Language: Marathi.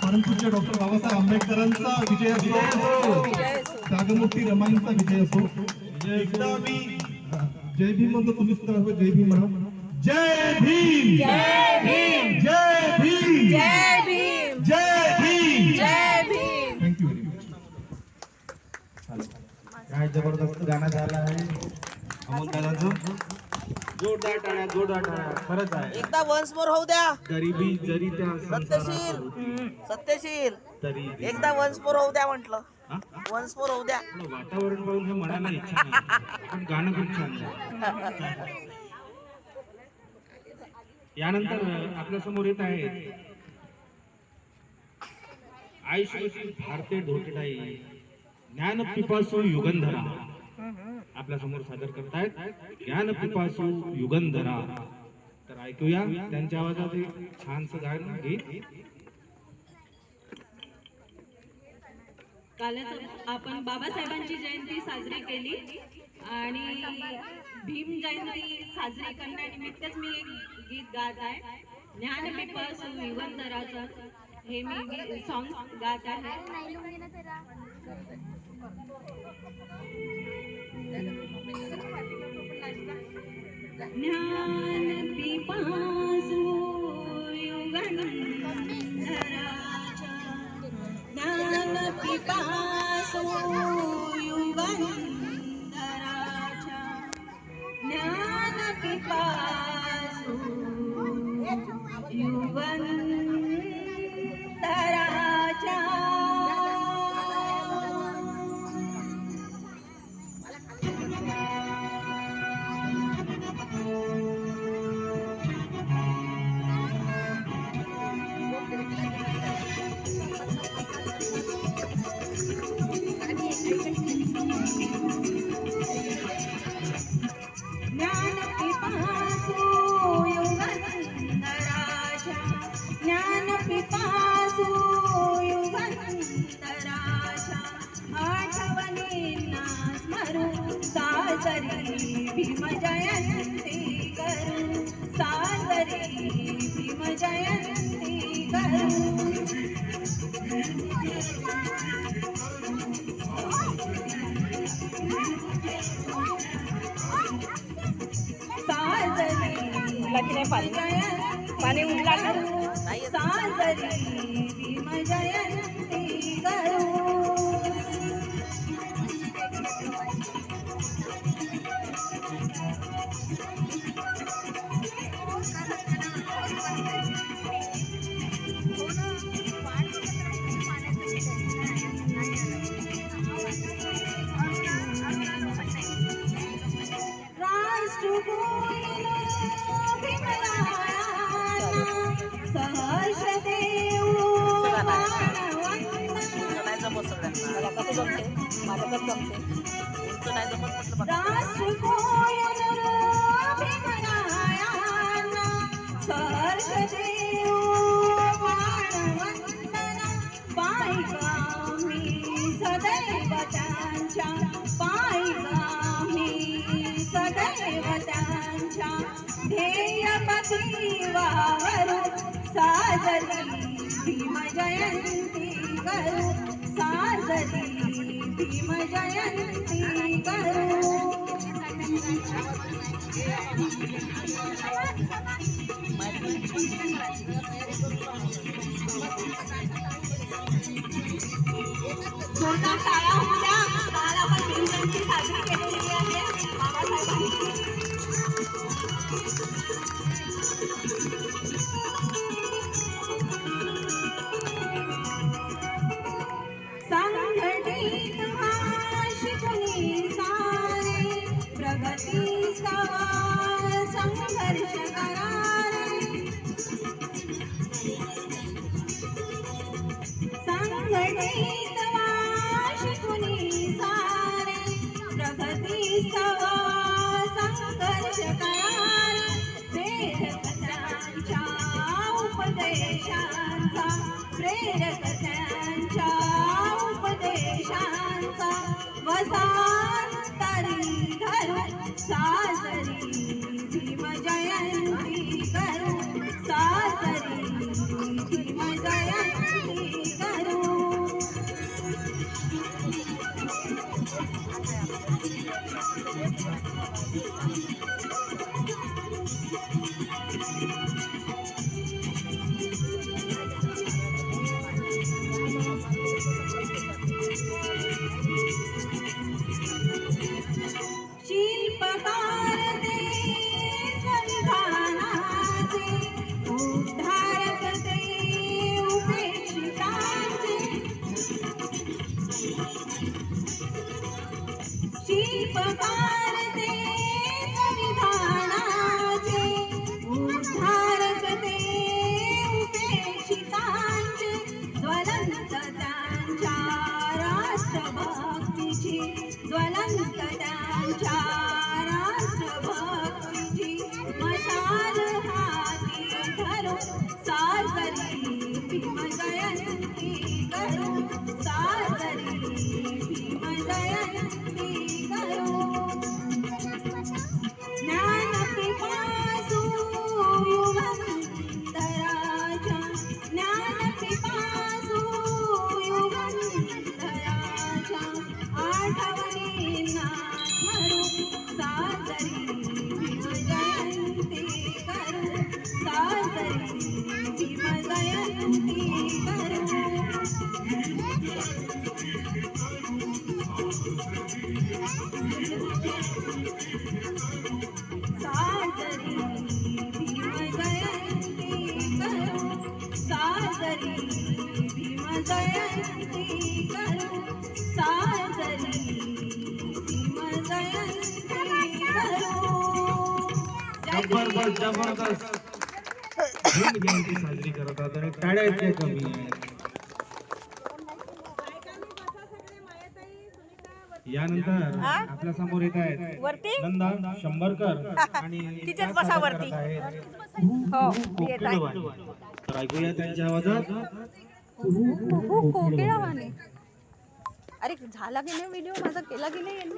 परमपूज्य डॉक्टर बाबासाहेब आंबेडकरांचा विजय असो, त्यागमूर्ती रमाईंचा विजय असो. एकदा मी जय भीम म्हणतो, तुम्ही सुद्धा जय भीम म्हणा. जय भीम, जय भीम, जय भीम, जय भीम, जय भीम, जय भीम. Thank you very much. काय जबरदस्त गाणं झालं आहे अमोल दादाचं. जोरदार टाळ्या, जोरदार टाळ्या. खरंच आहे, एकदा वन्स मोर होऊ द्या. गरिबी जरी त्या सत्यशील, सत्यशील, तरी एकदा वन्स मोर होऊ द्या म्हटलं. हा? वन्स मोर होऊ द्या. वातावरण पाहून हे मनाला इच्छा नाही, पण गाणं खूप छान आहे. यानंतर आपल्या समोर येत आहे आयुष्यातील भारतीय ढोटडाई ज्ञान पिपासू युगंधरा आपल्या समोर सादर करतायत. ज्ञान पिपासू युगंधरा. तर ऐकूया त्यांच्या आवाजात एक छानसं गाणं गीत. कालच आपण बाबासाहेबांची जयंती साजरी केली आणि भीम जयंती साजरी करण्यानिमित्तच मी एक गीत गात आहे. ज्ञान पिपासू युगंधराचं हे मी सॉन्ग गात आहे. ज्ञान पिपासू युगंधराचं, ज्ञान पिपासू युगंधराचं, ज्ञान पिपासू युगंधराचं. ज्ञान पिपासू युगंधराच्या, ज्ञान पिपासू युगंधराच्या, आठवणींना स्मरू साजरी भीम जयंती करू, साजरी भीम जयंती करू. पाणी उडला का? साजरी भीम जयंती करू. सहर्ष देऊ नाही जमत सगळ्यांना. मला कसं जमते? माझं कसं जमते? उंच नाही जमत म्हटलं. सहर्ष देऊ वंदना, पायिका मी सदैव त्यांच्या, पायिका मी सदैव त्यांच्या, ध्येय पथी वावरू साजरी भीम जयंती करू, साजरी भीम जयंती करू. जोरदार टाळ्या होऊ द्या. काल आपण भीम जयंती साजरी केलेली आहे बाबासाहेबांची. संघटित शिकली सारे, प्रगतीचा संघर्ष करारे, संघटित शिकली सारे, प्रगतीचा संघर्ष करारे. प्रेरक त्यांच्या उपदेशांचा, प्रेरक त्यांच्या उपदेशांचा वसांतरी धरू, साजरी भीम जयंती करू, शिल्पकार ते संधानाचे, उद्धारक ते उपेक्षितांचे, शिल्पकार ते संविधानाचे, उद्धारक ते उपेक्षितांचे, ज्वलंत त्यांच्या राष्ट्रभक्तीची, ज्वलंत त्यांच्या राष्ट्रभक्तीची मशाल हाती धरून साजरी भीम जयंती करू, साजरी भीम जयंती करू. ज्ञानपिपासू युगंधराच्या, ज्ञानपिपासू युगंधराच्या आठवणींना स्मरू, साजरी भीम जयंती करू, साजरी भीम जयंती करू. साजरी भीम जयंती करू, साजरी भीम जयंती करू, साजरी भीम जयंती करू. जबरदस्त जबरदस्त भीम जयंती साजरी करतात आणि टाळ्याचे कमी आहेत. यानंतर आपल्या समोर येत आहेत वरती नंदा शंभरकर आणि तिथेच बसा वरती. हो येत आहे. तर ऐकूया त्यांच्या आवाजात. कोकिळावाणी. अरे झाला की नाही व्हिडिओ माझा, केला की नाही यांनी?